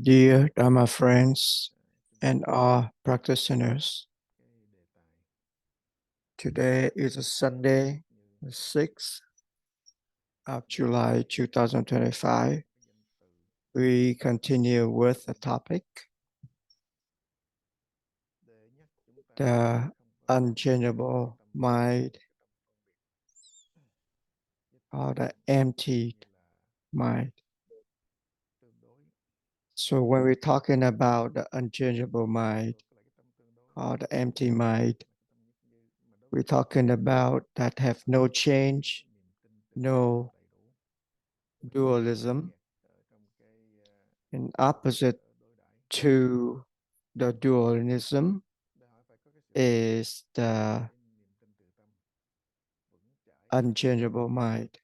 Dear Dharma friends and all practitioners, today is a Sunday, the 6th of July 2025. We continue with the topic, the unchangeable mind or the emptied mind. So when we're talking about the unchangeable mind or the empty mind, we're talking about that have no change, no dualism, in opposite to the dualism is the unchangeable mind.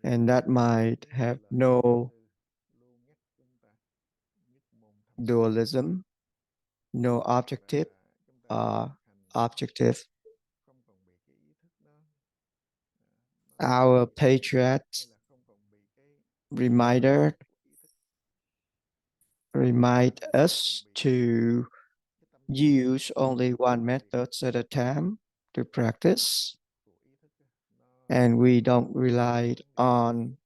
And that mind have no dualism, no objective. Our patriots remind us to use only one method at a time to practice, and we don't rely on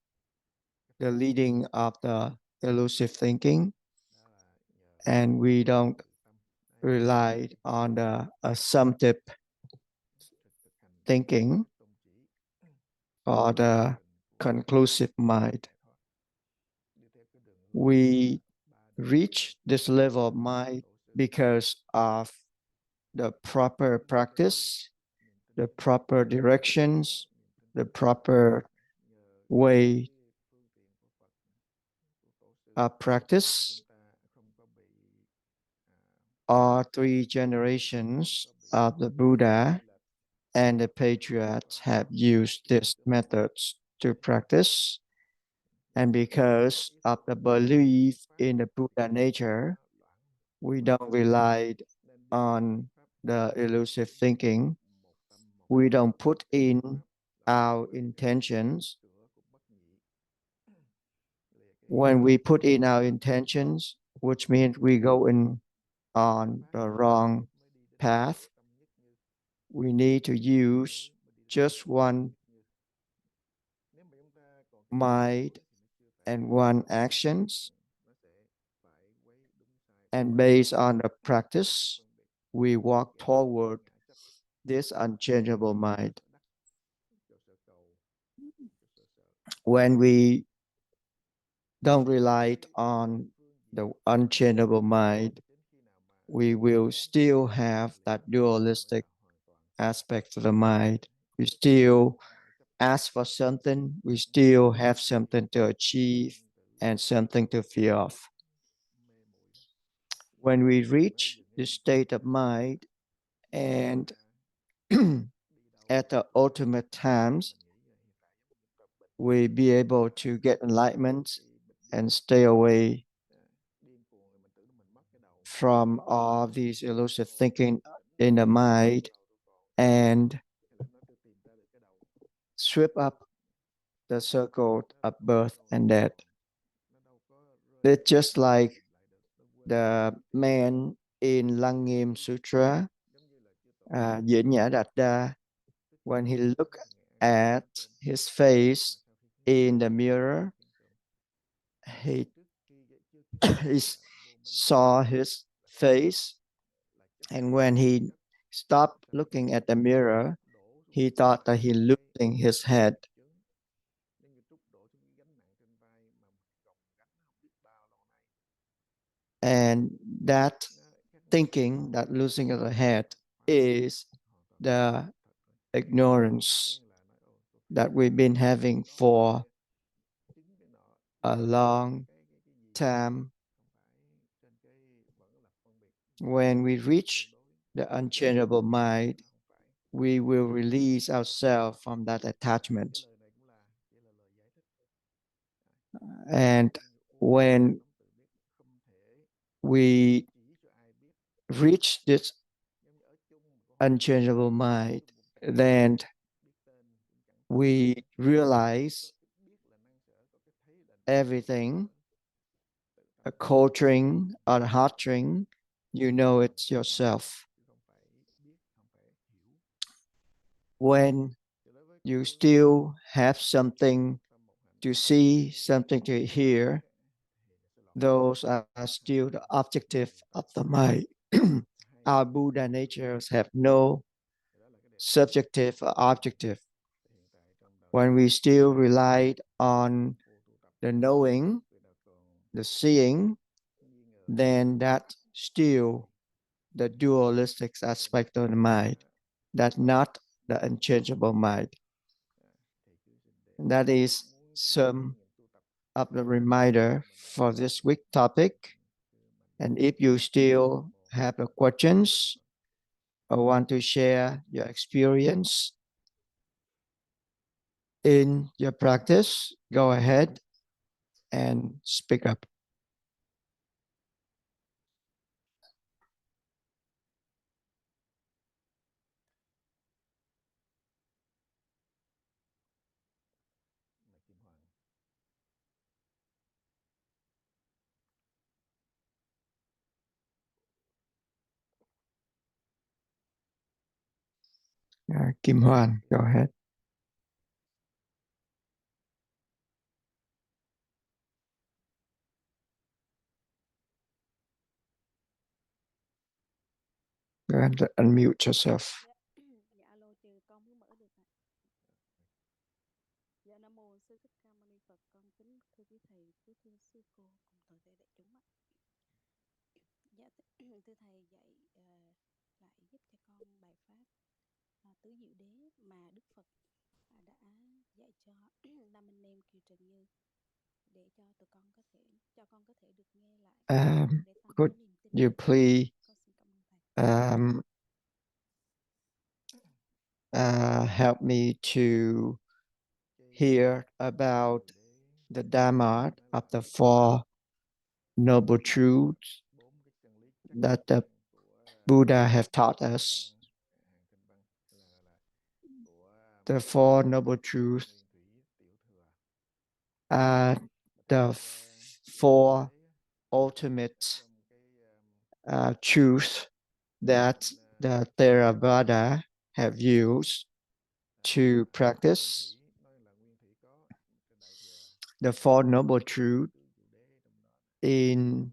the leading of the elusive thinking, and we don't rely on the assumptive thinking or the conclusive mind. We reach this level of mind because of the proper practice, the proper directions, the proper way of practice. All three generations of the Buddha and the patriots have used these methods to practice. And because of the belief in the Buddha nature, we don't rely on the elusive thinking. We don't put in our intentions. When we put in our intentions, which means we go in on the wrong path, we need to use just one mind and one actions. And based on the practice, we walk toward this unchangeable mind. When we don't rely on the unchangeable mind, we will still have that dualistic aspect of the mind. We still ask for something, we still have something to achieve and something to fear of. When we reach this state of mind and at the ultimate times, we be able to get enlightenment and stay away from all these elusive thinking in the mind and sweep up the circle of birth and death. It's just like the man in Lăng Nghiêm Sutra, Diễn Nhã Đạt Đa, when he looked at his face in the mirror, he saw his face, and when he stopped looking at the mirror, he thought that he losing his head. And that thinking, that losing of the head, is the ignorance that we've been having for a long time. When we reach the unchangeable mind, we will release ourselves from that attachment. And when we reach this unchangeable mind, then we realize everything, a cold drink or a hot drink, you know it's yourself. When you still have something to see, something to hear, those are still the objective of the mind. Our Buddha natures have no subjective or objective. When we still relied on the knowing, the seeing, then that's still the dualistic aspect of the mind. That's not the unchangeable mind. That is some of the reminder for this week topic. And if you still have questions or want to share your experience in your practice, go ahead and speak up. Kim Hoan, go ahead. Go ahead and unmute yourself. Dạ Nam mô Sư Thích Ca Mâu Ni Phật, con kính thưa quý thầy, quý thưa sư cô cùng toàn thể đại chúng ạ. Dạ thưa thầy dạy lại giúp cho con bài pháp tứ diệu đế mà Đức Phật đã dạy cho năm anh em Kiều Trần Như để cho tụi con có thể được nghe lại để tăng Could niềm tin. you please Con xin cảm ơn thầy. help me to hear about the Dharma of the Four Noble Truths that the Buddha have taught us. The Four Noble Truths are the four ultimate truths that the Theravada have used to practice. The Four Noble Truths in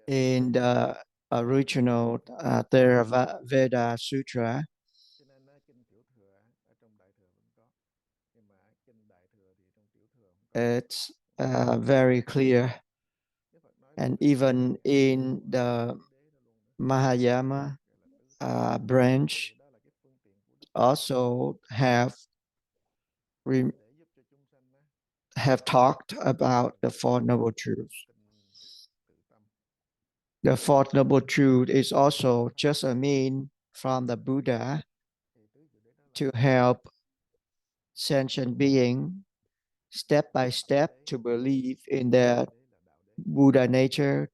the original Theravada Sutra, it's very clear. And even in the Mahayana branch, also have talked about the Four Noble Truths. The Fourth Noble Truth is also just a mean from the Buddha to help sentient being step by step to believe in their Buddha nature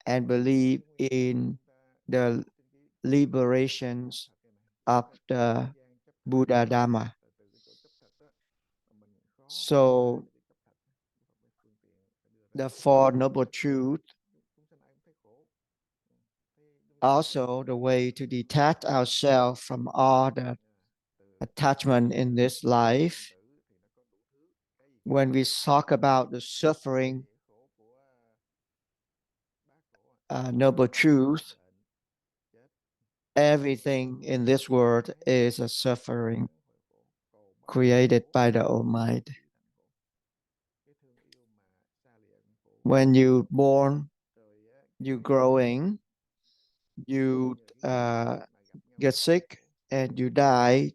and believe in the liberations of the Buddha Dharma. So the Four Noble Truths also the way to detach ourselves from all the attachment in this life. When we talk about the suffering, noble truth, everything in this world is a suffering created by the Almighty. When you born, you growing, you get sick and you die,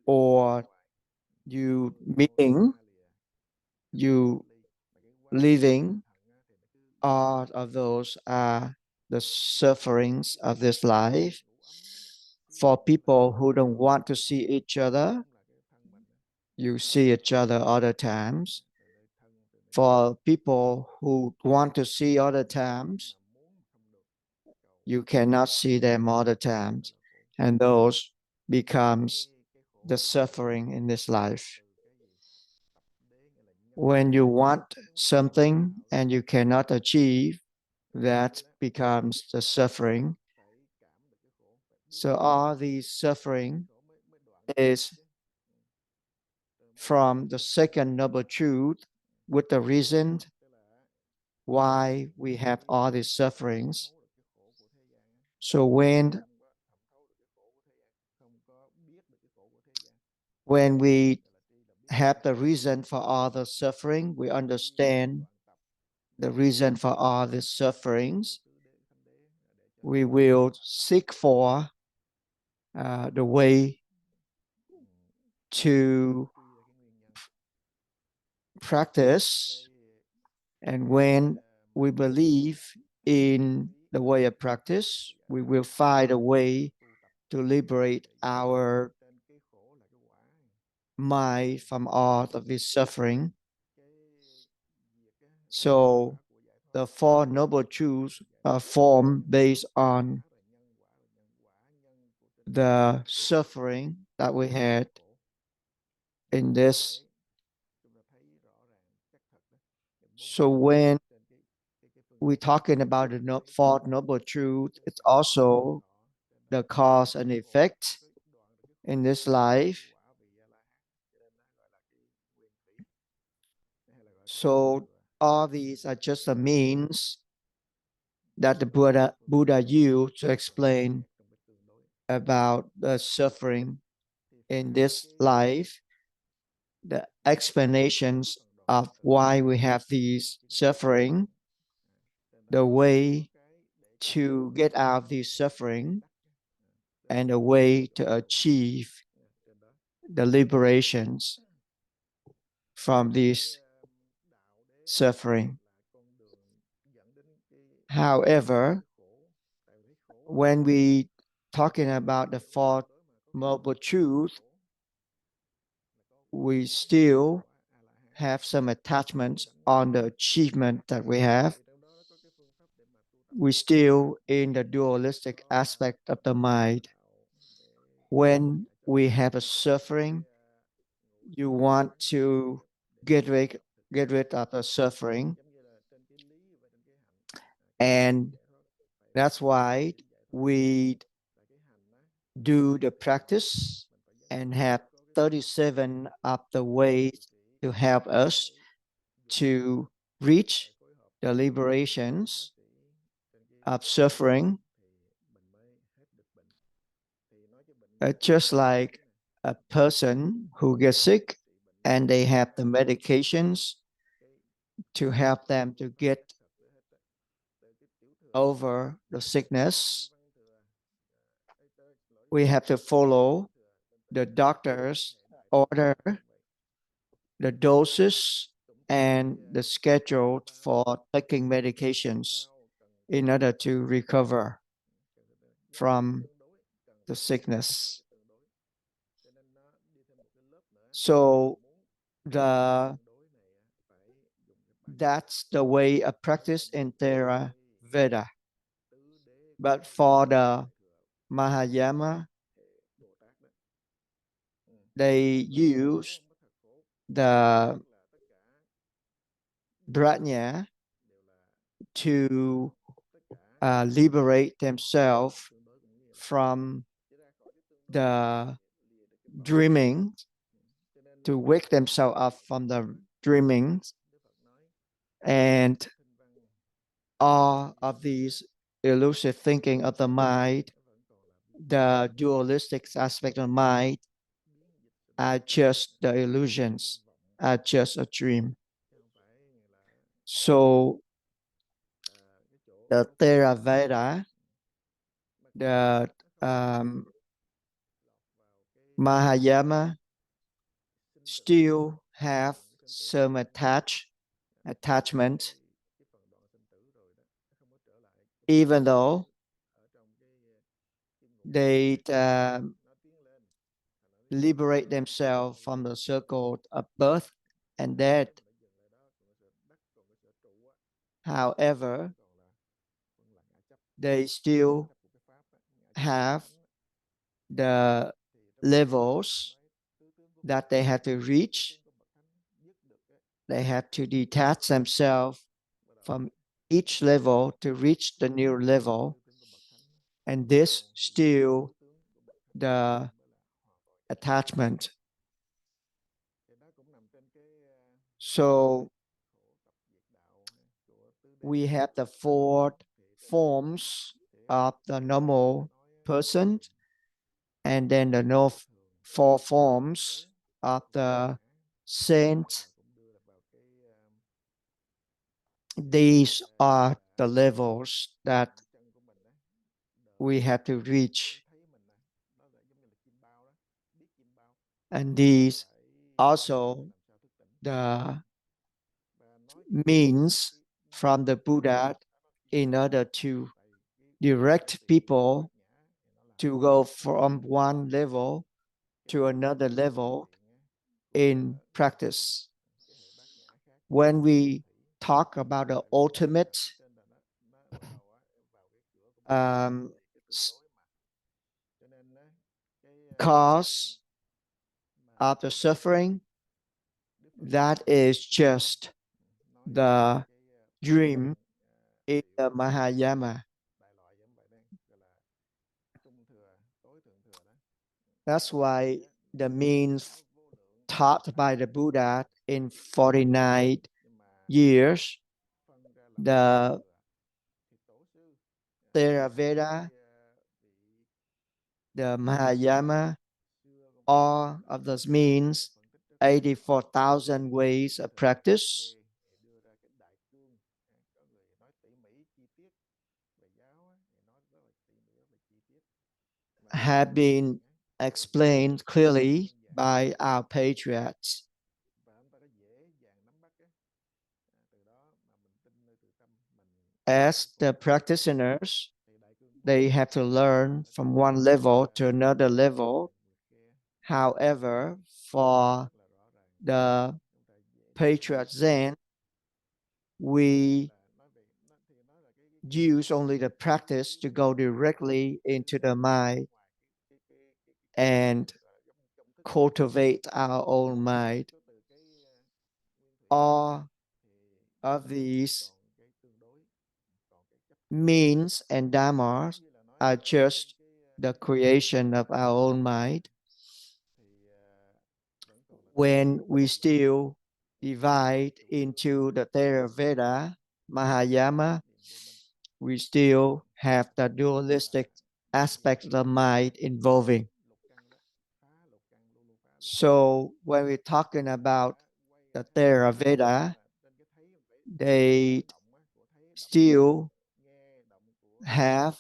or you meeting, you living, all of those are the sufferings of this life. For people who don't want to see each other, you see each other other times. For people who want to see other times, you cannot see them all the times. And those becomes the suffering in this life. When you want something and you cannot achieve, that becomes the suffering. So all these suffering is from the second noble truth, with the reason why we have all these sufferings. So when we have the reason for all the suffering, we understand the reason for all the sufferings, we will seek for the way to practice. And when we believe in the way of practice, we will find a way to liberate our mind from all of this suffering. So the Four Noble Truths are formed based on the suffering that we had in this. So when we're talking about the Four Noble Truths, it's also the cause and effect in this life. So all these are just a means that the Buddha used to explain about the suffering in this life, the explanations of why we have these suffering, the way to get out of this suffering, and a way to achieve the liberations from this suffering. However, when we talking about the Four Noble Truths, we still have some attachments on the achievement that we have. We still in the dualistic aspect of the mind. When we have a suffering, you want to get rid of the suffering, and that's why we do the practice and have 37 of the ways to help us to reach the liberations of suffering. Just like a person who gets sick and they have the medications to help them to get over the sickness, we have to follow the doctor's order, the doses, and the schedule for taking medications in order to recover from the sickness. So that's the way of practice in Theravada. But for the Mahayana, they use the Prajna to liberate themselves from the dreaming, to wake themselves up from the dreaming, and all of these elusive thinking of the mind, the dualistic aspect of the mind, are just the illusions, are just a dream. So the Theravada, the Mahayana still have some attachment, even though they liberate themselves from the circle of birth and death. However, they still have the levels that they have to reach. They have to detach themselves from each level to reach the new level. And this still the attachment. So we have the 4 forms of the normal person, and then the 4 forms of the saint. These are the levels that we have to reach. And these also the means from the Buddha in order to direct people to go from one level to another level in practice. When we talk about the ultimate cause of the suffering, that is just the dream in the Mahayana. That's why the means taught by the Buddha in 49 years, the Theravada, the Mahayana, all of those means 84,000 ways of practice have been explained clearly by our patriots. As the practitioners, they have to learn from one level to another level. However, for the patriot Zen, we use only the practice to go directly into the mind and cultivate our own mind. All of these means and dharmas are just the creation of our own mind. When we still divide into the Theravada, Mahayana, we still have the dualistic aspect of the mind involving. So when we're talking about the Theravada, they still have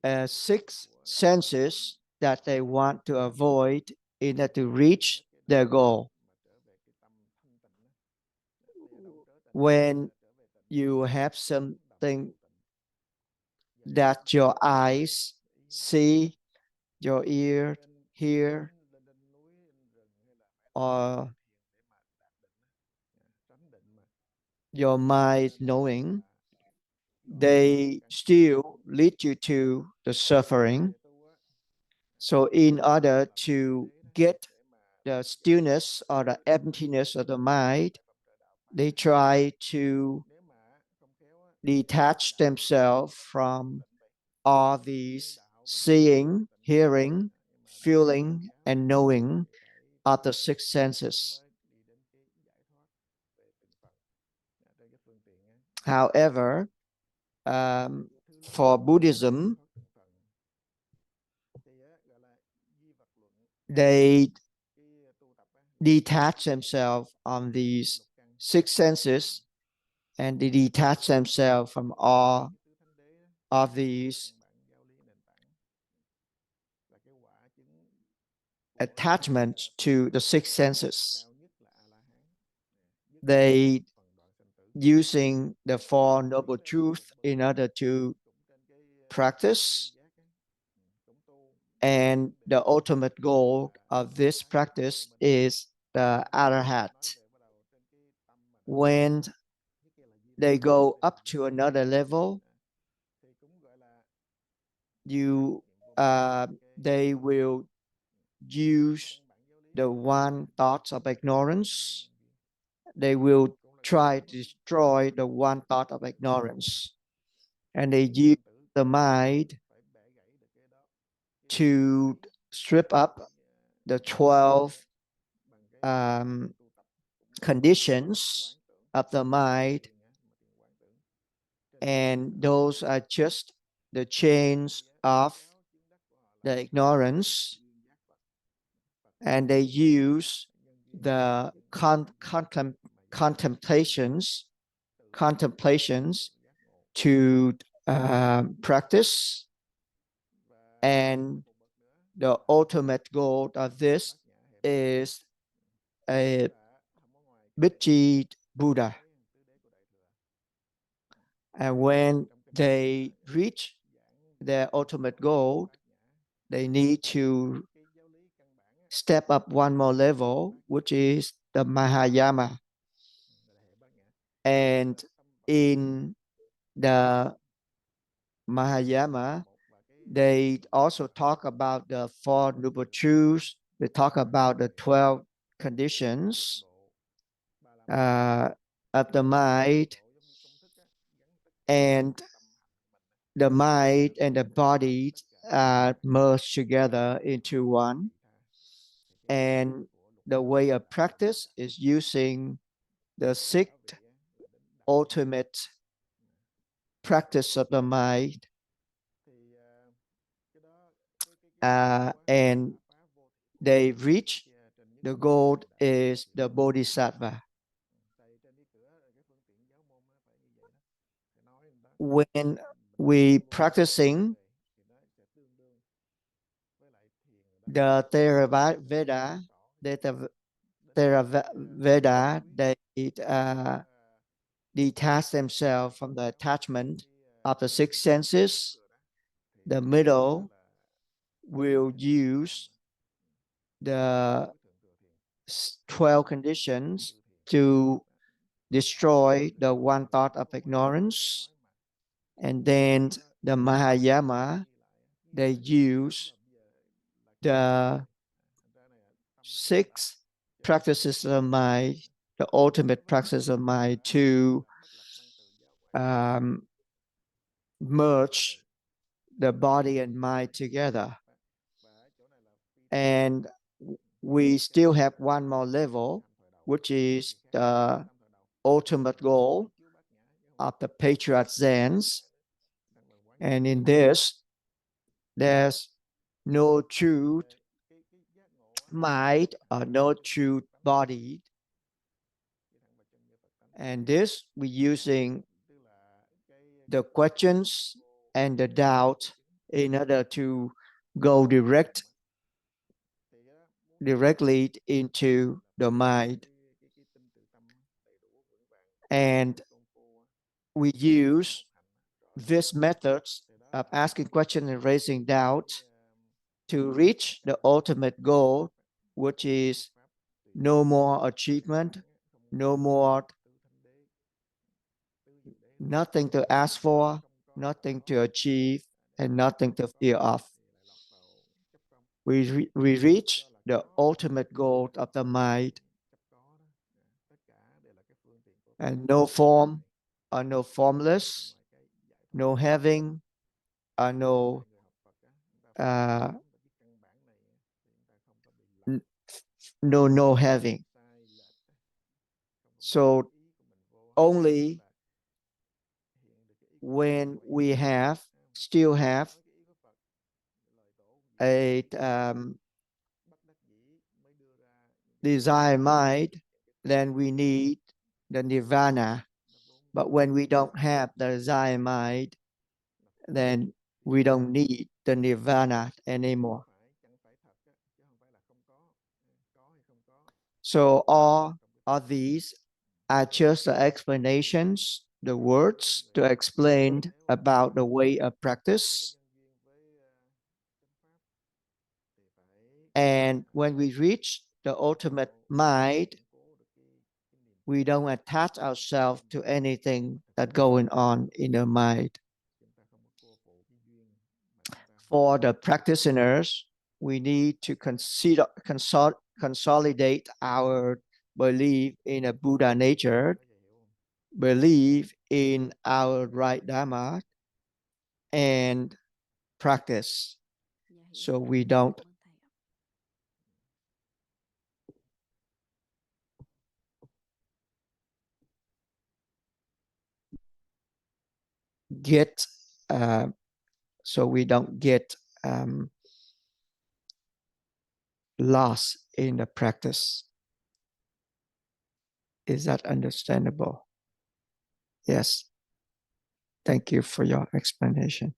6 senses that they want to avoid in order to reach their goal. When you have something that your eyes see, your ear hear, or your mind knowing, they still lead you to the suffering. So in order to get the stillness or the emptiness of the mind, they try to detach themselves from all these seeing, hearing, feeling, and knowing of the 6 senses. However, for Buddhism, they detach themselves on these 6 senses, and they detach themselves from all of these attachments to the 6 senses. They using the 4 noble truths in order to practice, and the ultimate goal of this practice is the Arahat. When they go up to another level, they will use the one thought of ignorance. They will try to destroy the one thought of ignorance. And they use the mind to strip up the 12 conditions of the mind. And those are just the chains of the ignorance. And they use the contemplations to practice. And the ultimate goal of this is a Bitchi Buddha. And when they reach their ultimate goal, they need to step up one more level, which is the Mahayama. And in the Mahayama, they also talk about the Four Noble Truths. They talk about the 12 conditions of the mind. And the mind and the body are merged together into one. And the way of practice is using the 6 ultimate practice of the mind. And they reach the goal is the Bodhisattva. When we practicing the Theravada, they detach themselves from the attachment of the 6 senses. The middle will use the 12 conditions to destroy the one thought of ignorance. And then the Mahayama, they use the 6 practices of mind, the ultimate practice of mind, to merge the body and mind together. And we still have one more level, which is the ultimate goal of the Patriarch Zens. And in this, there's no true mind or no true body. And this, we're using the questions and the doubt in order to go directly into the mind. And we use these methods of asking questions and raising doubt to reach the ultimate goal, which is no more achievement, no more, nothing to ask for, nothing to achieve, and nothing to fear of. We reach the ultimate goal of the mind. And no form or no formless, no having or no no having. So only when we still have a desire mind, then we need the nirvana. But when we don't have the desire mind, then we don't need the nirvana anymore. So all of these are just the explanations, the words to explain about the way of practice. And when we reach the ultimate mind, we don't attach ourselves to anything that's going on in the mind. For the practitioners, we need to consolidate our belief in a Buddha nature, believe in our right Dharma, and practice. So we don't get lost in the practice. Is that understandable? Yes. Thank you for your explanation.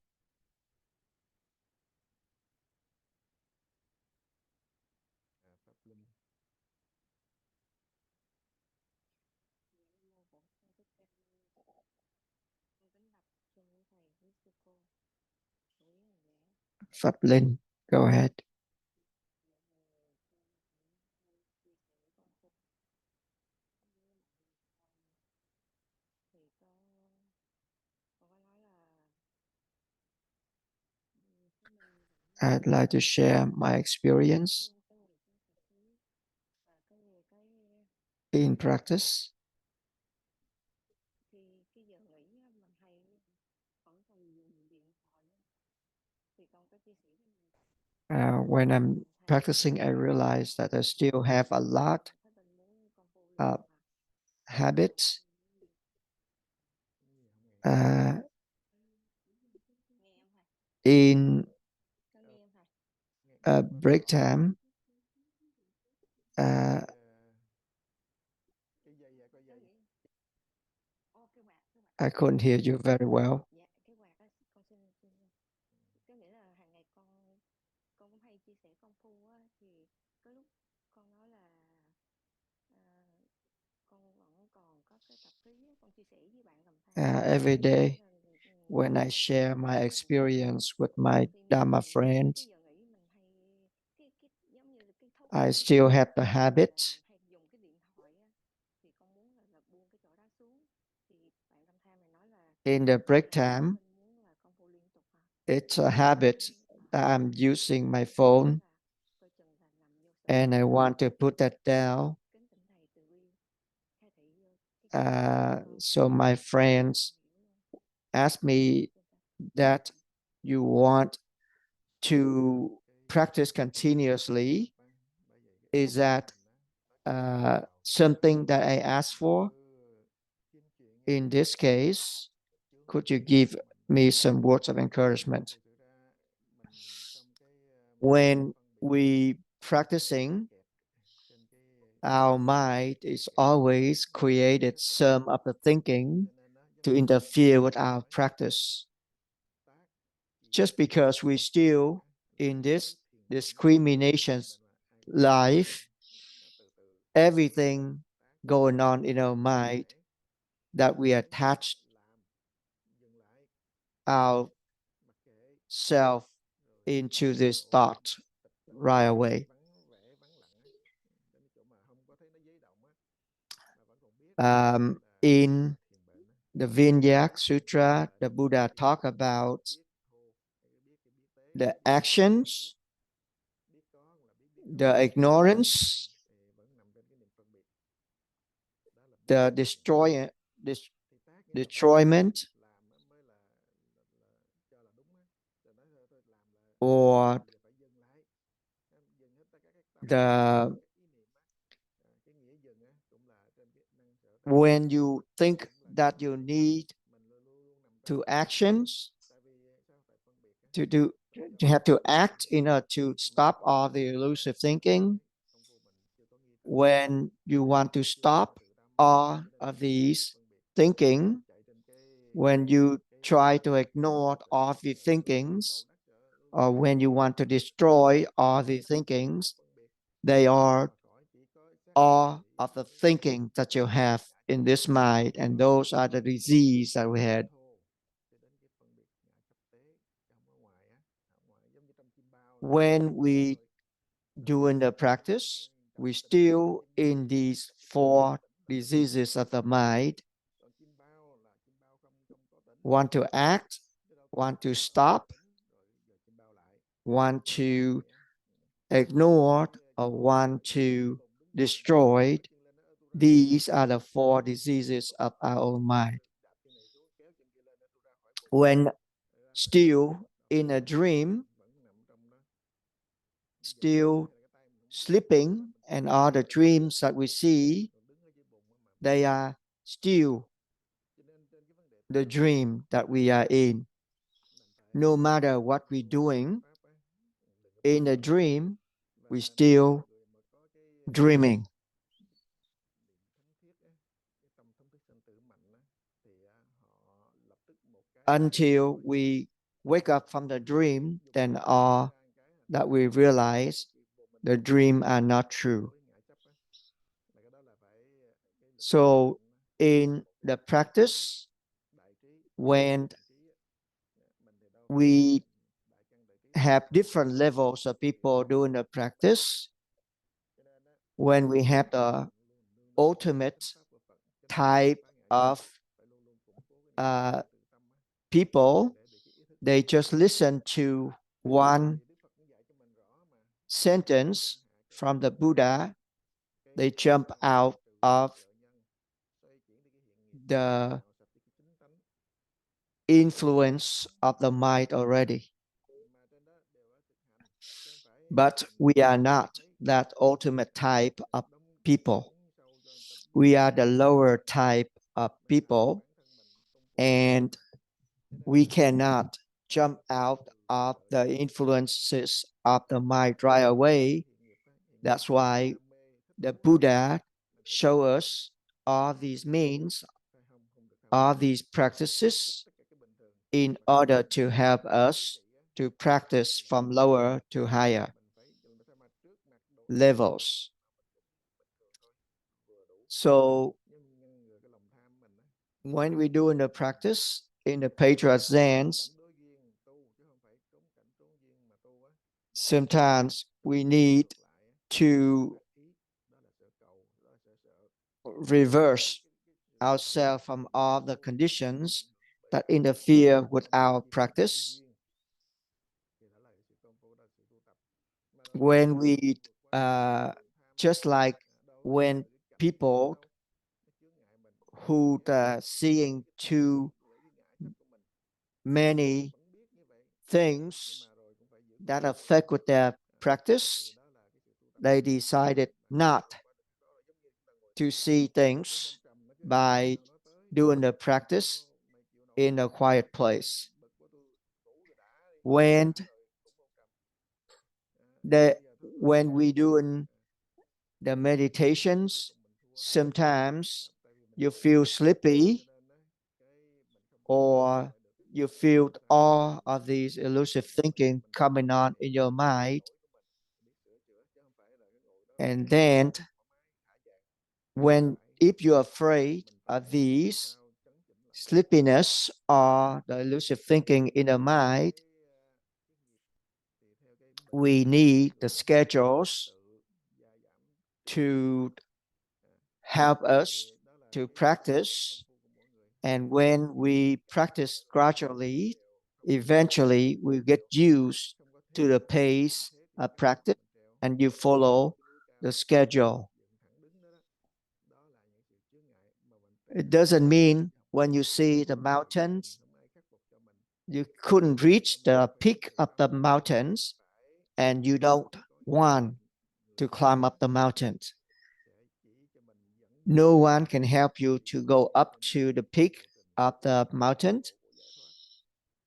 Pháp Linh, go ahead. I'd like to share my experience in practice. When I'm practicing, I realize that I still have a lot of habits. In break time, I couldn't hear you very well. Every day when I share my experience with my Dharma friends, I still have the habit. In the break time, it's a habit that I'm using my phone and I want to put that down. So my friends asked me that you want to practice continuously. Is that something that I asked for? In this case, could you give me some words of encouragement? When we practicing, our mind is always created some of the thinking to interfere with our practice. Just because we still in this discrimination life, everything going on in our mind that we attach our self into this thought right away. In the Vinaya Sutra, the Buddha talked about the actions, the ignorance, the destroyment, or the when you think that you need to actions to have to act in order to stop all the elusive thinking. When you want to stop all of these thinking, when you try to ignore all the thinkings, or when you want to destroy all the thinkings, they are all of the thinking that you have in this mind, and those are the disease that we had. When we doing the practice, we still in these 4 diseases of the mind. Want to act, want to stop, want to ignore or want to destroy. These are the 4 diseases of our own mind. When still in a dream, still sleeping, and all the dreams that we see, they are still the dream that we are in. No matter what we're doing, in a dream, we're still dreaming. Until we wake up from the dream, then all that we realize the dream are not true. So in the practice, when we have different levels of people doing the practice, when we have the ultimate type of people, they just listen to one sentence from the Buddha, they jump out of the influence of the mind already. But we are not that ultimate type of people. We are the lower type of people, and we cannot jump out of the influences of the mind right away. That's why the Buddha show us all these means, all these practices in order to help us to practice from lower to higher levels. So when we do in the practice, in the Patriot Zens, sometimes we need to reverse ourselves from all the conditions that interfere with our practice. When we, just like when people who are seeing too many things that affect with their practice, they decided not to see things by doing the practice in a quiet place. When we doing the meditations, sometimes you feel sleepy, or you feel all of these elusive thinking coming on in your mind. And then if you're afraid of these sleepiness or the elusive thinking in the mind, we need the schedules to help us to practice. And when we practice gradually, eventually we get used to the pace of practice, and you follow the schedule. It doesn't mean when you see the mountains, you couldn't reach the peak of the mountains and you don't want to climb up the mountains. No one can help you to go up to the peak of the mountain.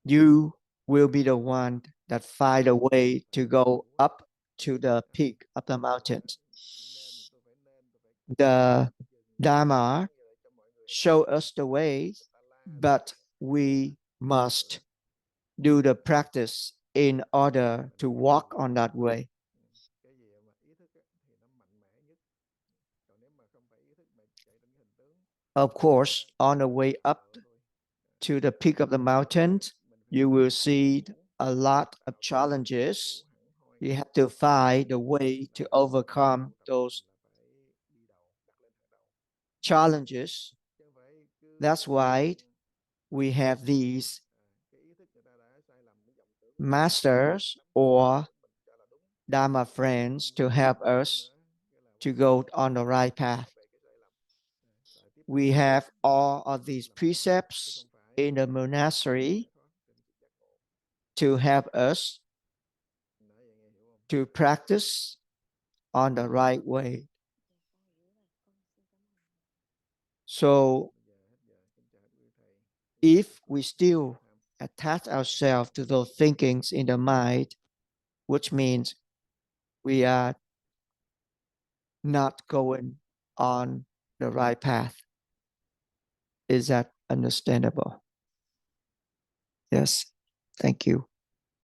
You will be the one that find a way to go up to the peak of the mountain. The Dharma show us the way, but we must do the practice in order to walk on that way. Of course, on the way up to the peak of the mountain, you will see a lot of challenges. You have to find a way to overcome those challenges. That's why we have these masters or Dharma friends to help us to go on the right path. We have all of these precepts in the monastery to help us to practice on the right way. So if we still attach ourselves to those thinkings in the mind, which means we are not going on the right path. Is that understandable? Yes. Thank you.